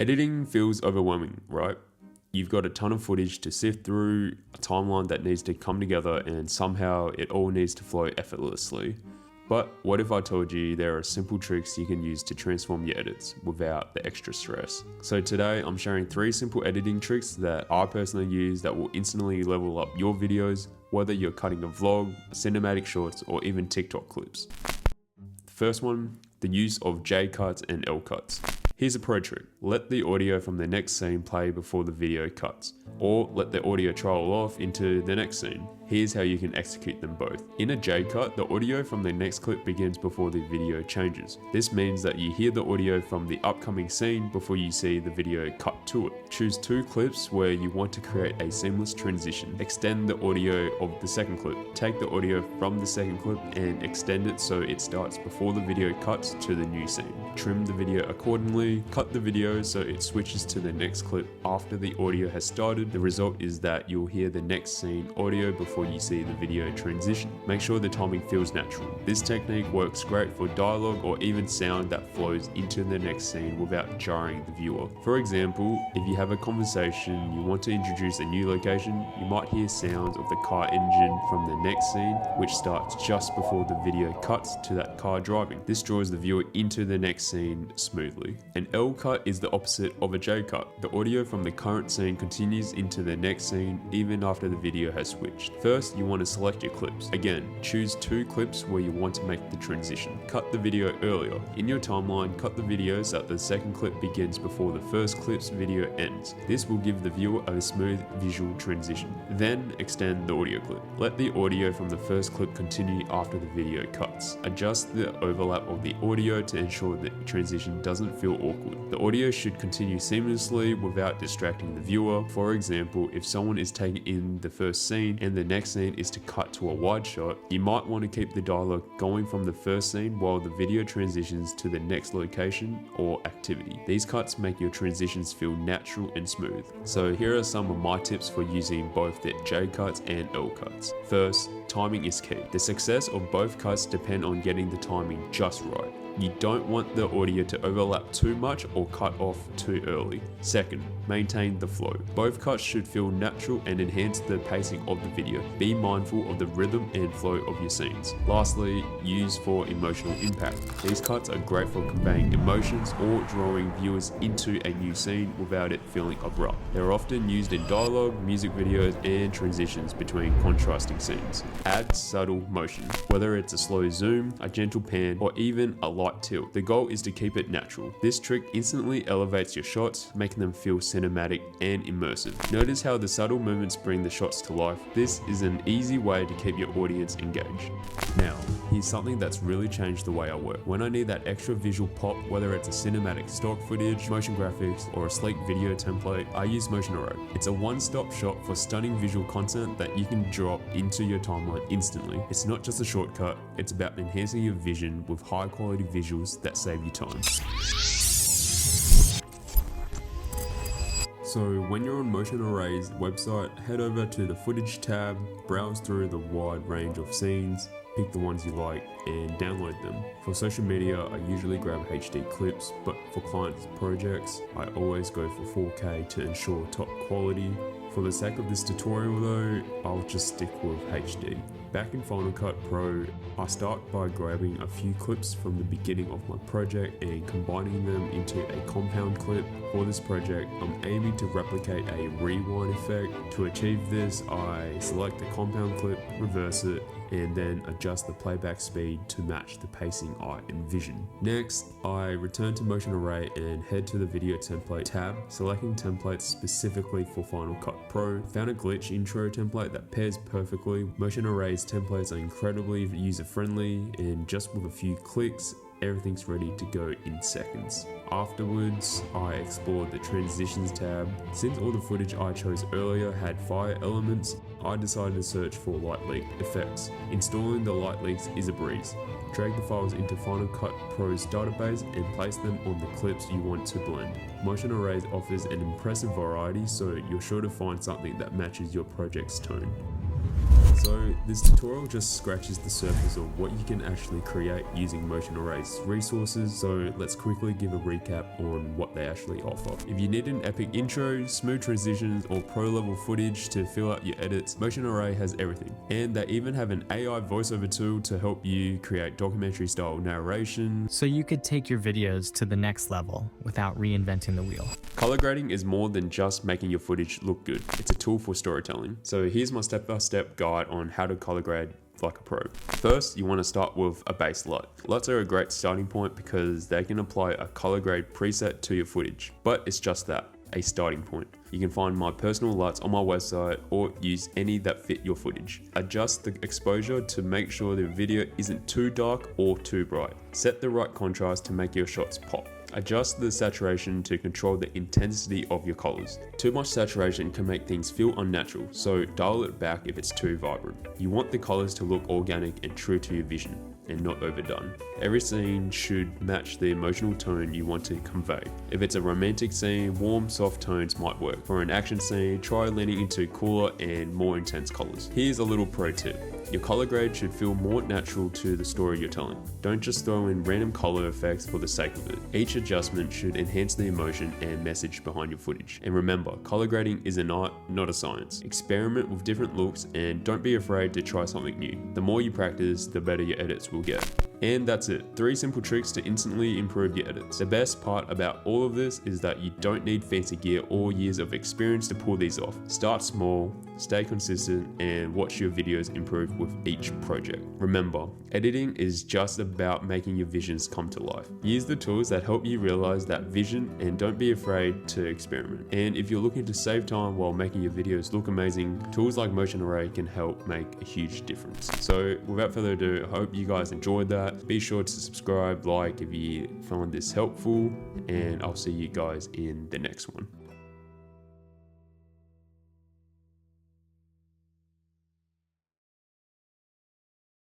Editing feels overwhelming, right? You've got a ton of footage to sift through, a timeline that needs to come together, and somehow it all needs to flow effortlessly. But what if I told you there are simple tricks you can use to transform your edits without the extra stress? So today I'm sharing 3 simple editing tricks that I personally use that will instantly level up your videos, whether you're cutting a vlog, cinematic shorts, or even TikTok clips. The first one, the use of J cuts and L cuts. Here's a pro trick. Let the audio from the next scene play before the video cuts, or let the audio trail off into the next scene. Here's how you can execute them both. In a J cut, the audio from the next clip begins before the video changes. This means that you hear the audio from the upcoming scene before you see the video cut to it. Choose 2 clips where you want to create a seamless transition. Extend the audio of the second clip. Take the audio from the second clip and extend it so it starts before the video cuts to the new scene. Trim the video accordingly. Cut the video so it switches to the next clip after the audio has started. The result is that you'll hear the next scene audio before you see the video transition. Make sure the timing feels natural. This technique works great for dialogue or even sound that flows into the next scene without jarring the viewer. For example, if you have a conversation, you want to introduce a new location, you might hear sounds of the car engine from the next scene, which starts just before the video cuts to that car driving. This draws the viewer into the next scene smoothly. An L cut is the opposite of a J cut. The audio from the current scene continues into the next scene even after the video has switched. First, you want to select your clips. Again, choose 2 clips where you want to make the transition. Cut the video earlier. In your timeline, cut the video so that the second clip begins before the first clip's video ends. This will give the viewer a smooth visual transition. Then, extend the audio clip. Let the audio from the first clip continue after the video cuts. Adjust the overlap of the audio to ensure the transition doesn't feel awkward. The audio should continue seamlessly without distracting the viewer. For example, if someone is taking in the first scene and the next scene is to cut to a wide shot, you might want to keep the dialogue going from the first scene while the video transitions to the next location or activity. These cuts make your transitions feel natural and smooth. So here are some of my tips for using both the J cuts and L cuts. First, timing is key. The success of both cuts depend on getting the timing just right. You don't want the audio to overlap too much or cut off too early. Second, maintain the flow. Both cuts should feel natural and enhance the pacing of the video. Be mindful of the rhythm and flow of your scenes. Lastly, use for emotional impact. These cuts are great for conveying emotions or drawing viewers into a new scene without it feeling abrupt. They're often used in dialogue, music videos, and transitions between contrasting scenes. Add subtle motion, whether it's a slow zoom, a gentle pan, or even a light tilt. The goal is to keep it natural. This trick instantly elevates your shots, making them feel cinematic and immersive. Notice how the subtle movements bring the shots to life. This is an easy way to keep your audience engaged. Now, here's something that's really changed the way I work. When I need that extra visual pop, whether it's a cinematic stock footage, motion graphics, or a sleek video template, I use Motion Array. It's a one-stop shop for stunning visual content that you can drop into your timeline instantly. It's not just a shortcut, it's about enhancing your vision with high-quality visuals that save you time. So when you're on Motion Array's website, head over to the footage tab, browse through the wide range of scenes, pick the ones you like and download them. For social media, I usually grab HD clips, but for clients' projects, I always go for 4K to ensure top quality. For the sake of this tutorial though, I'll just stick with HD. Back in Final Cut Pro, I start by grabbing a few clips from the beginning of my project and combining them into a compound clip. For this project, I'm aiming to replicate a rewind effect. To achieve this, I select the compound clip, reverse it, and then adjust the playback speed to match the pacing I envision. Next, I return to Motion Array and head to the Video Template tab, selecting templates specifically for Final Cut Pro. Found a glitch intro template that pairs perfectly. Motion Array's templates are incredibly user-friendly, and just with a few clicks, everything's ready to go in seconds. Afterwards, I explored the Transitions tab. Since all the footage I chose earlier had fire elements, I decided to search for light leak effects. Installing the light leaks is a breeze. Drag the files into Final Cut Pro's database and place them on the clips you want to blend. Motion Arrays offers an impressive variety, so you're sure to find something that matches your project's tone. So this tutorial just scratches the surface of what you can actually create using Motion Array's resources, so let's quickly give a recap on what they actually offer. If you need an epic intro, smooth transitions, or pro level footage to fill out your edits, Motion Array has everything. And they even have an AI voiceover tool to help you create documentary style narration. So you could take your videos to the next level without reinventing the wheel. Color grading is more than just making your footage look good. It's a tool for storytelling. So here's my step-by-step guide on how to color grade like a pro. First, you want to start with a base LUT. LUTs are a great starting point because they can apply a color grade preset to your footage, but it's just that, a starting point. You can find my personal LUTs on my website or use any that fit your footage. Adjust the exposure to make sure the video isn't too dark or too bright. Set the right contrast to make your shots pop. Adjust the saturation to control the intensity of your colors. Too much saturation can make things feel unnatural, so dial it back if it's too vibrant. You want the colors to look organic and true to your vision, and not overdone. Every scene should match the emotional tone you want to convey. If it's a romantic scene, warm, soft tones might work. For an action scene, try leaning into cooler and more intense colors. Here's a little pro tip. Your color grade should feel more natural to the story you're telling. Don't just throw in random color effects for the sake of it. Each adjustment should enhance the emotion and message behind your footage. And remember, color grading is an art, not a science. Experiment with different looks and don't be afraid to try something new. The more you practice, the better your edits will get. And that's it. 3 simple tricks to instantly improve your edits. The best part about all of this is that you don't need fancy gear or years of experience to pull these off. Start small, stay consistent, and watch your videos improve with each project. Remember, editing is just about making your visions come to life. Use the tools that help you realize that vision and don't be afraid to experiment. And if you're looking to save time while making your videos look amazing, tools like Motion Array can help make a huge difference. So without further ado, I hope you guys enjoyed that. Be sure to subscribe, like if you found this helpful, and I'll see you guys in the next one.